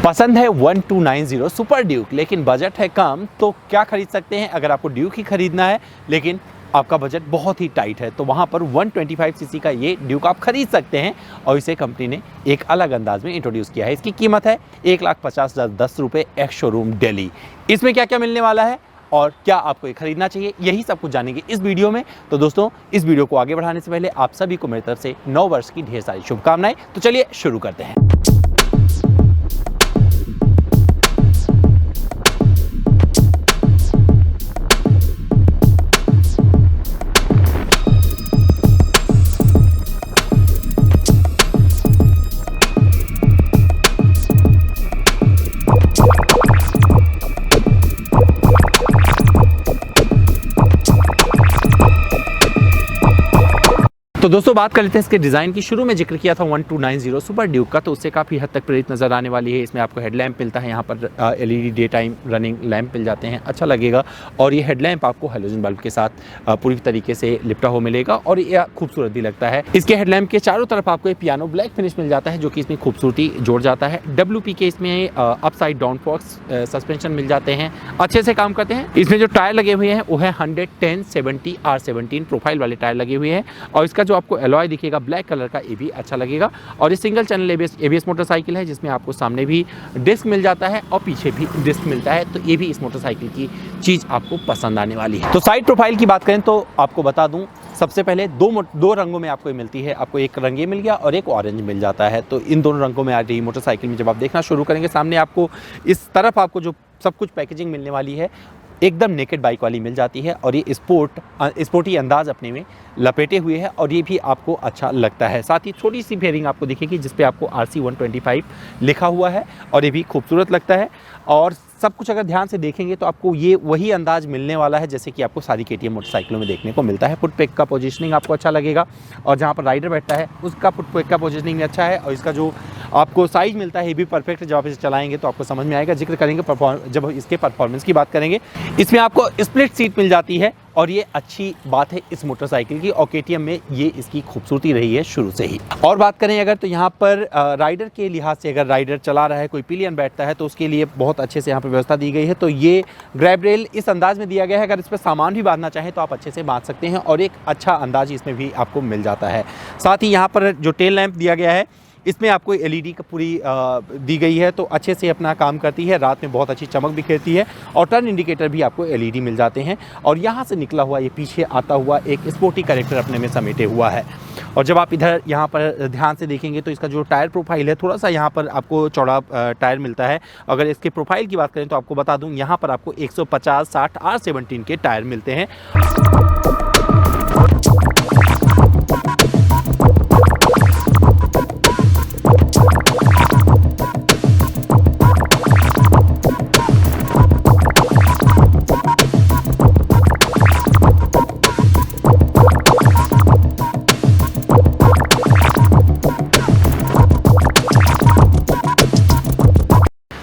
पसंद है 1290 super Duke लेकिन बजट है कम, तो क्या खरीद सकते हैं? अगर आपको ड्यूक ही खरीदना है लेकिन आपका बजट बहुत ही टाइट है तो वहाँ पर 125 सीसी का ये ड्यूक आप खरीद सकते हैं और इसे कंपनी ने एक अलग अंदाज में इंट्रोड्यूस किया है। इसकी कीमत है 1,50,10 रुपये एक्स शोरूम दिल्ली। इसमें क्या क्या मिलने वाला है और क्या आपको ये खरीदना चाहिए, यही सब कुछ जानेंगे इस वीडियो में। तो दोस्तों, इस वीडियो को आगे बढ़ाने से पहले आप सभी को मेरी तरफ से नव वर्ष की ढेर सारी शुभकामनाएं। तो चलिए शुरू करते हैं। तो दोस्तों, बात कर लेते हैं इसके डिज़ाइन की। शुरू में जिक्र किया था 1290 सुपर ड्यूक का, तो उससे काफ़ी हद तक प्रेरित नज़र आने वाली है। इसमें आपको हेडलैम्प मिलता है, यहाँ पर LED day time running lamp मिल जाते हैं, अच्छा लगेगा। और ये हेडलैम्प आपको हैलोजन बल्ब के साथ पूरी तरीके से लिपटा हुआ मिलेगा और ये खूबसूरत भी लगता है। इसके हेडलैम्प के चारों तरफ आपको एक पियानो ब्लैक फिनिश मिल जाता है जो कि इसमें खूबसूरती जोड़ जाता है। WP के इसमें अपसाइड डाउन फॉक्स सस्पेंशन मिल जाते हैं, अच्छे से काम करते हैं। इसमें जो टायर लगे हुए हैं वो है 110/70 R17 प्रोफाइल वाले टायर लगे हुए हैं और इसका जो आपको एलॉय दिखेगा ब्लैक कलर का, ये भी अच्छा लगेगा। और ये सिंगल चैनल एबीएस मोटरसाइकिल है जिसमें आपको सामने भी डिस्क मिल जाता है और पीछे भी डिस्क मिलता है, तो ये भी इस मोटरसाइकिल की चीज़ आपको पसंद आने वाली है। तो साइड प्रोफाइल की बात करें तो आपको बता दूं, सबसे पहले दो रंगों में आपको मिलती है। आपको एक रंग ये मिल गया और एक ऑरेंज मिल जाता है। तो इन दोनों रंगों में आ रही मोटरसाइकिल में जब आप देखना शुरू करेंगे, सामने आपको इस तरफ आपको जो सब कुछ पैकेजिंग मिलने वाली है एकदम नेकेड बाइक वाली मिल जाती है और ये स्पोर्टी अंदाज अपने में लपेटे हुए है और ये भी आपको अच्छा लगता है। साथ ही छोटी सी फेयरिंग आपको दिखेगी जिस पे आपको RC 125 लिखा हुआ है और ये भी खूबसूरत लगता है। और सब कुछ अगर ध्यान से देखेंगे तो आपको ये वही अंदाज मिलने वाला है जैसे कि आपको सारी KTM मोटरसाइकिलों में देखने को मिलता है। फुट पेग का पोजीशनिंग आपको अच्छा लगेगा और जहाँ पर राइडर बैठता है उसका फुट पेग का पोजीशनिंग भी अच्छा है और इसका जो आपको साइज मिलता है ये भी परफेक्ट है। जब आप इसे चलाएंगे तो आपको समझ में आएगा। जिक्र करेंगे जब इसके परफॉर्मेंस की बात करेंगे, इसमें आपको स्प्लिट सीट मिल जाती है और ये अच्छी बात है इस मोटरसाइकिल की और KTM में ये इसकी खूबसूरती रही है शुरू से ही। और बात करें अगर तो यहाँ पर राइडर के लिहाज से, अगर राइडर चला रहा है, कोई पिलियन बैठता है तो उसके लिए बहुत अच्छे से यहाँ पर व्यवस्था दी गई है। तो ये ग्रैब रेल इस अंदाज में दिया गया है, अगर इस पर सामान भी बांधना चाहें तो आप अच्छे से बांध सकते हैं और एक अच्छा अंदाज इसमें भी आपको मिल जाता है। साथ ही यहाँ पर जो टेल लैंप दिया गया है इसमें आपको LED का पूरी दी गई है तो अच्छे से अपना काम करती है, रात में बहुत अच्छी चमक बिखेरती है। और टर्न इंडिकेटर भी आपको LED मिल जाते हैं और यहाँ से निकला हुआ ये पीछे आता हुआ एक स्पोर्टी कैरेक्टर अपने में समेटे हुआ है। और जब आप इधर यहाँ पर ध्यान से देखेंगे तो इसका जो टायर प्रोफाइल है, थोड़ा सा यहाँ पर आपको चौड़ा टायर मिलता है। अगर इसके प्रोफाइल की बात करें तो आपको बता दूँ, यहाँ पर आपको 150/60 R17 के टायर मिलते हैं।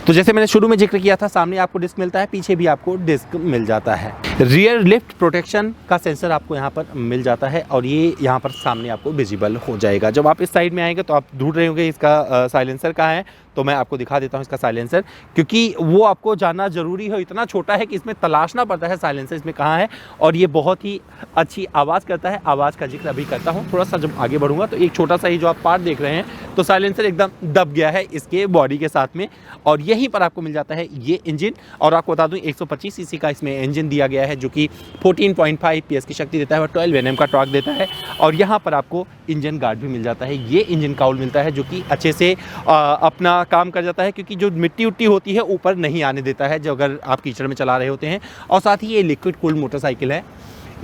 तो जैसे मैंने शुरू में जिक्र किया था, सामने आपको डिस्क मिलता है, पीछे भी आपको डिस्क मिल जाता है। रियर लिफ्ट प्रोटेक्शन का सेंसर आपको यहाँ पर मिल जाता है और ये यहाँ पर सामने आपको विजिबल हो जाएगा। जब आप इस साइड में आएंगे तो आप ढूंढ रहे होंगे इसका साइलेंसर कहाँ है, तो मैं आपको दिखा देता हूँ इसका साइलेंसर, क्योंकि वो आपको जानना ज़रूरी है। इतना छोटा है कि इसमें तलाशना पड़ता है साइलेंसर इसमें कहाँ है और ये बहुत ही अच्छी आवाज़ करता है। आवाज़ का जिक्र अभी करता हूँ, थोड़ा सा जब आगे बढ़ूँगा तो एक छोटा सा ही जो आप पार्ट देख रहे हैं तो साइलेंसर एकदम दब गया है इसके बॉडी के साथ में और यहीं पर आपको मिल जाता है ये इंजन। और आपको बता दूँ 125 सीसी का इसमें इंजन दिया गया है जो कि 14.5 PS की शक्ति देता है और 12 Nm का टॉर्क देता है। और यहाँ पर आपको इंजन गार्ड भी मिल जाता है, ये इंजन काउल मिलता है जो कि अच्छे से अपना काम कर जाता है, क्योंकि जो मिट्टी उट्टी होती है ऊपर नहीं आने देता है जो अगर आप कीचड़ में चला रहे होते हैं। और साथ ही ये लिक्विड कूल्ड मोटरसाइकिल है,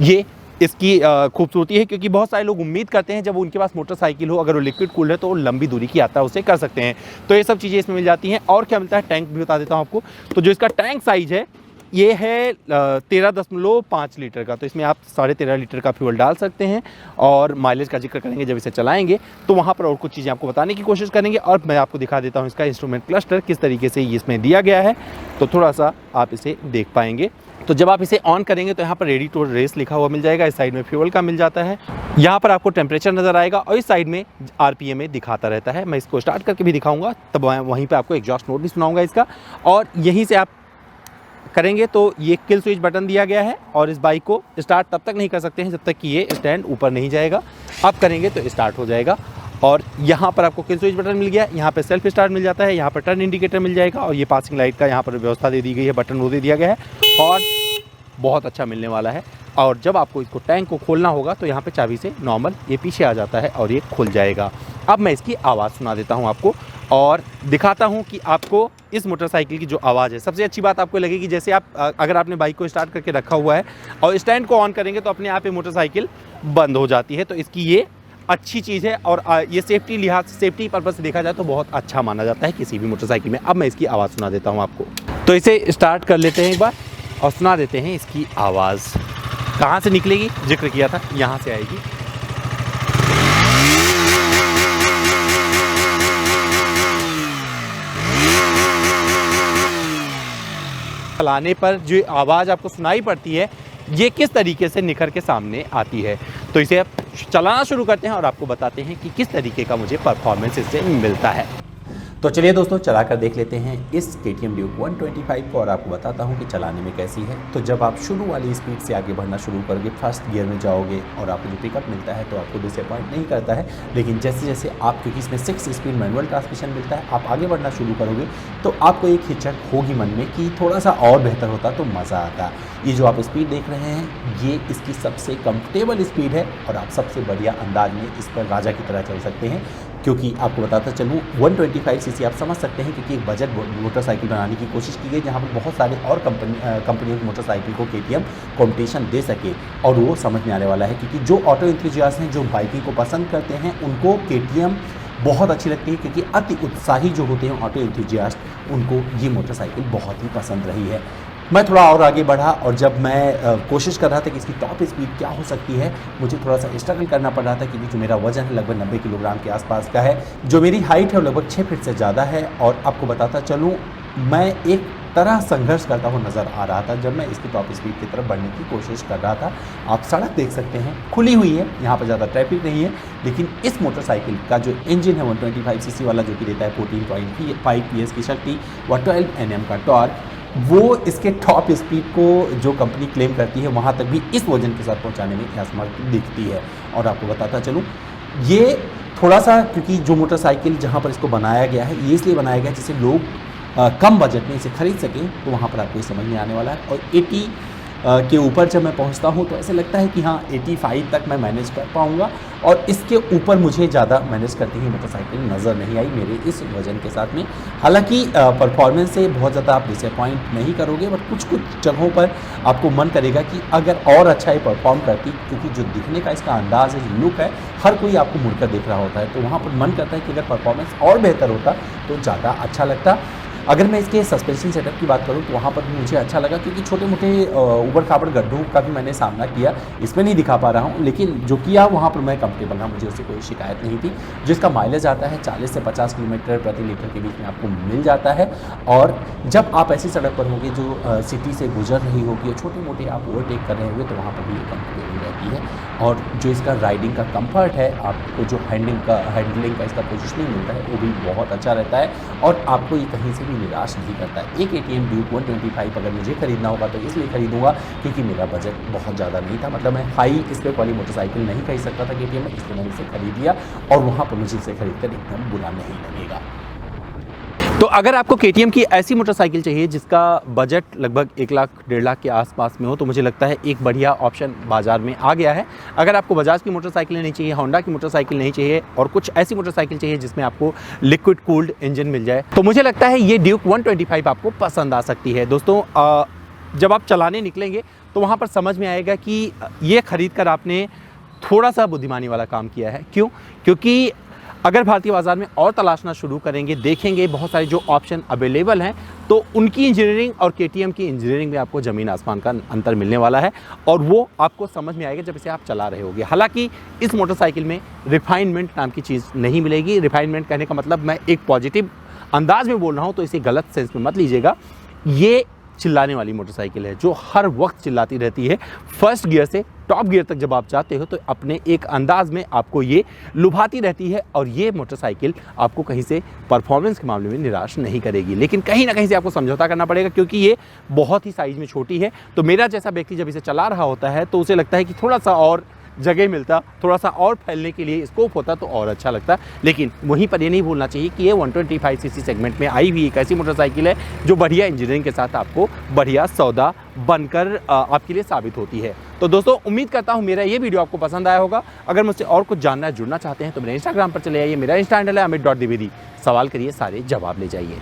ये इसकी खूबसूरती है, क्योंकि बहुत सारे लोग उम्मीद करते हैं जब उनके पास मोटरसाइकिल हो, अगर वो लिक्विड कूल्ड है तो वो लंबी दूरी की यात्रा उसे कर सकते हैं। तो ये सब चीज़ें इसमें मिल जाती हैं। और क्या मिलता है, टैंक भी बता देता हूँ आपको। तो जो इसका टैंक साइज है ये है 13.5 लीटर का, तो इसमें आप 13.5 लीटर का फ्यूल डाल सकते हैं। और माइलेज का जिक्र करेंगे जब इसे चलाएंगे तो वहाँ पर और कुछ चीज़ें आपको बताने की कोशिश करेंगे। और मैं आपको दिखा देता हूँ इसका इंस्ट्रूमेंट क्लस्टर किस तरीके से इसमें दिया गया है, तो थोड़ा सा आप इसे देख पाएंगे। तो जब आप इसे ऑन करेंगे तो यहाँ पर रेडी टू रेस लिखा हुआ मिल जाएगा, इस साइड में फ्यूल का मिल जाता है, यहाँ पर आपको टेम्परेचर नज़र आएगा और इस साइड में आरपीएम में दिखाता रहता है। मैं इसको स्टार्ट करके भी दिखाऊंगा, तब वहीं पे आपको एग्जॉस्ट नोट भी सुनाऊंगा इसका। और यहीं से आप करेंगे तो ये किल स्विच बटन दिया गया है और इस बाइक को स्टार्ट तब तक नहीं कर सकते हैं जब तक कि ये स्टैंड ऊपर नहीं जाएगा। अब करेंगे तो स्टार्ट हो जाएगा और यहाँ पर आपको किल स्विच बटन मिल गया, यहाँ पर सेल्फ स्टार्ट मिल जाता है, यहाँ पर टर्न इंडिकेटर मिल जाएगा और ये पासिंग लाइट का यहाँ पर व्यवस्था दे दी गई है, बटन वो दे दिया गया है और बहुत अच्छा मिलने वाला है। और जब आपको इसको टैंक को खोलना होगा तो यहाँ पे चाबी से नॉर्मल ये पीछे आ जाता है और ये खुल जाएगा। अब मैं इसकी आवाज़ सुना देता हूँ आपको और दिखाता हूँ कि आपको इस मोटरसाइकिल की जो आवाज़ है, सबसे अच्छी बात आपको लगेगी जैसे आप अगर आपने बाइक को स्टार्ट करके रखा हुआ है और स्टैंड को ऑन करेंगे तो अपने आप ये मोटरसाइकिल बंद हो जाती है। तो इसकी ये अच्छी चीज़ है और ये सेफ्टी पर्पज़ से देखा जाए तो बहुत अच्छा माना जाता है किसी भी मोटरसाइकिल में। अब मैं इसकी आवाज़ सुना देता हूँ आपको, तो इसे स्टार्ट कर लेते हैं एक बार और सुना देते हैं इसकी आवाज़। कहाँ से निकलेगी, जिक्र किया था, यहाँ से आएगी। चलाने पर जो आवाज़ आपको सुनाई पड़ती है ये किस तरीके से निखर के सामने आती है। तो इसे आप चलाना शुरू करते हैं और आपको बताते हैं कि किस तरीके का मुझे परफॉर्मेंस इससे मिलता है। तो चलिए दोस्तों चला कर देख लेते हैं इस KTM Duke 125 को और आपको बताता हूं कि चलाने में कैसी है। तो जब आप शुरू वाली स्पीड से आगे बढ़ना शुरू करोगे, फर्स्ट गियर में जाओगे और आपको जो पिकअप मिलता है तो आपको डिसअपॉइंट नहीं करता है। लेकिन जैसे जैसे आप, क्योंकि इसमें 6 स्पीड मैनुअल ट्रांसमिशन मिलता है, आप आगे बढ़ना शुरू करोगे तो आपको एक हिचक होगी मन में कि थोड़ा सा और बेहतर होता तो मज़ा आता। ये जो आप स्पीड देख रहे हैं ये इसकी सबसे कंफर्टेबल स्पीड है और आप सबसे बढ़िया अंदाज में इस पर राजा की तरह चल सकते हैं। क्योंकि आपको बताता चलूँ 125 सीसी आप समझ सकते हैं क्योंकि एक बजट मोटरसाइकिल बनाने की कोशिश की गई जहाँ पर बहुत सारे और कंपनियों की मोटरसाइकिल को KTM कॉम्पिटिशन दे सके और वो समझ में आने वाला है। क्योंकि जो ऑटो एंथुसियास्ट हैं, जो बाइकिंग को पसंद करते हैं, उनको KTM बहुत अच्छी लगती है क्योंकि अति उत्साही जो होते हैं ऑटो एंथुसियास्ट, उनको ये मोटरसाइकिल बहुत ही पसंद रही है। मैं थोड़ा और आगे बढ़ा और जब मैं कोशिश कर रहा था कि इसकी टॉप स्पीड क्या हो सकती है, मुझे थोड़ा सा स्ट्रगल करना पड़ रहा था क्योंकि जो मेरा वजन है लगभग 90 किलोग्राम के आसपास का है, जो मेरी हाइट है वो लगभग 6 फीट से ज़्यादा है। और आपको बताता चलूँ मैं एक तरह संघर्ष करता हुआ नज़र आ रहा था जब मैं इसकी टॉप स्पीड की तरफ बढ़ने की कोशिश कर रहा था। आप सड़क देख सकते हैं खुली हुई है, यहाँ पर ज़्यादा ट्रैफिक नहीं है, लेकिन इस मोटरसाइकिल का जो इंजन है 125 सीसी वाला जो कि देता है 14.5 PS की शक्ति व 12 Nm का टॉर्क, वो इसके टॉप स्पीड को जो कंपनी क्लेम करती है वहाँ तक भी इस वजन के साथ पहुँचाने में असमर्थ दिखती है। और आपको बताता चलूँ ये थोड़ा सा, क्योंकि जो मोटरसाइकिल जहाँ पर इसको बनाया गया है ये इसलिए बनाया गया है जिससे लोग कम बजट में इसे खरीद सकें, तो वहाँ पर आपको ये समझ में आने वाला है। और 80 के ऊपर जब मैं पहुंचता हूं तो ऐसे लगता है कि हाँ 85 तक मैं मैनेज कर पाऊंगा और इसके ऊपर मुझे ज़्यादा मैनेज करती हुई मोटरसाइकिल नज़र नहीं आई मेरे इस वजन के साथ में। हालांकि परफॉर्मेंस से बहुत ज़्यादा आप डिसअपॉइंट नहीं करोगे, बट कुछ कुछ जगहों पर आपको मन करेगा कि अगर और अच्छा ये परफॉर्म करती, क्योंकि जो दिखने का इसका अंदाज़ है, जो लुक है, हर कोई आपको मुड़कर देख रहा होता है, तो वहाँ पर मन करता है कि अगर परफॉर्मेंस और बेहतर होता तो ज़्यादा अच्छा लगता। अगर मैं इसके सस्पेंशन सेटअप की बात करूं तो वहाँ पर भी मुझे अच्छा लगा क्योंकि छोटे मोटे ऊबड़ खाबड़ गड्ढों का भी मैंने सामना किया, इसमें नहीं दिखा पा रहा हूं, लेकिन जो किया वहाँ पर मैं कंफर्टेबल रहा, मुझे उससे कोई शिकायत नहीं थी। जिसका माइलेज आता है 40 से 50 किलोमीटर प्रति लीटर के बीच में आपको मिल जाता है। और जब आप ऐसी सड़क पर होंगे जो सिटी से गुजर रही होगी और छोटे मोटे आप ओवरटेक कर रहे होंगे तो वहाँ पर भी कंफर्टेबल रहती है। और जो इसका राइडिंग का कंफर्ट है, आपको जो हैंडलिंग का इसका पोजिशनिंग मिलता है वो भी बहुत अच्छा रहता है और आपको ये कहीं से भी निराश नहीं करता है। एक KTM Duke 125 अगर मुझे खरीदना होगा तो इसलिए खरीदूंगा क्योंकि मेरा बजट बहुत ज़्यादा नहीं था, मतलब मैं हाई स्पेक वाली मोटरसाइकिल नहीं खरीद सकता था KTM में, इसलिए मैंने इसे खरीद लिया और वहाँ पर मुझे इसे खरीद कर एकदम बुरा नहीं लगेगा। तो अगर आपको KTM की ऐसी मोटरसाइकिल चाहिए जिसका बजट लगभग 1 लाख 1.5 लाख के आसपास में हो तो मुझे लगता है एक बढ़िया ऑप्शन बाज़ार में आ गया है। अगर आपको बजाज की मोटरसाइकिल नहीं चाहिए, होंडा की मोटरसाइकिल नहीं चाहिए और कुछ ऐसी मोटरसाइकिल चाहिए जिसमें आपको लिक्विड कूल्ड इंजन मिल जाए तो मुझे लगता है ये Duke 125 आपको पसंद आ सकती है। दोस्तों जब आप चलाने निकलेंगे तो वहाँ पर समझ में आएगा कि ये ख़रीद कर आपने थोड़ा सा बुद्धिमानी वाला काम किया है। क्यों? क्योंकि अगर भारतीय बाज़ार में और तलाशना शुरू करेंगे, देखेंगे बहुत सारे जो ऑप्शन अवेलेबल हैं, तो उनकी इंजीनियरिंग और KTM की इंजीनियरिंग में आपको ज़मीन आसमान का अंतर मिलने वाला है और वो आपको समझ में आएगा जब इसे आप चला रहे होगे। हालांकि इस मोटरसाइकिल में रिफाइनमेंट नाम की चीज़ नहीं मिलेगी। रिफाइनमेंट कहने का मतलब मैं एक पॉजिटिव अंदाज में बोल रहा हूँ, तो इसे गलत सेंस में मत लीजिएगा। ये चिल्लाने वाली मोटरसाइकिल है, जो हर वक्त चिल्लाती रहती है। फर्स्ट गियर से टॉप गियर तक जब आप जाते हो तो अपने एक अंदाज में आपको ये लुभाती रहती है, और ये मोटरसाइकिल आपको कहीं से परफॉर्मेंस के मामले में निराश नहीं करेगी। लेकिन कहीं ना कहीं से आपको समझौता करना पड़ेगा, क्योंकि ये बहुत ही साइज में छोटी है। तो मेरा जैसा व्यक्ति जब इसे चला रहा होता है तो उसे लगता है कि थोड़ा सा और जगह मिलता, थोड़ा सा और फैलने के लिए स्कोप होता तो और अच्छा लगता। लेकिन वहीं पर ये नहीं भूलना चाहिए कि ये 125 सीसी सेगमेंट में आई हुई एक ऐसी मोटरसाइकिल है जो बढ़िया इंजीनियरिंग के साथ आपको बढ़िया सौदा बनकर आपके लिए साबित होती है। तो दोस्तों, उम्मीद करता हूँ मेरा ये वीडियो आपको पसंद आया होगा। अगर मुझसे और कुछ जानना जुड़ना चाहते हैं तो मेरे इंस्टाग्राम पर चले आइए। मेरा इंस्टा हैंडल है amit.dwivedi। सवाल करिए, सारे जवाब ले जाइए।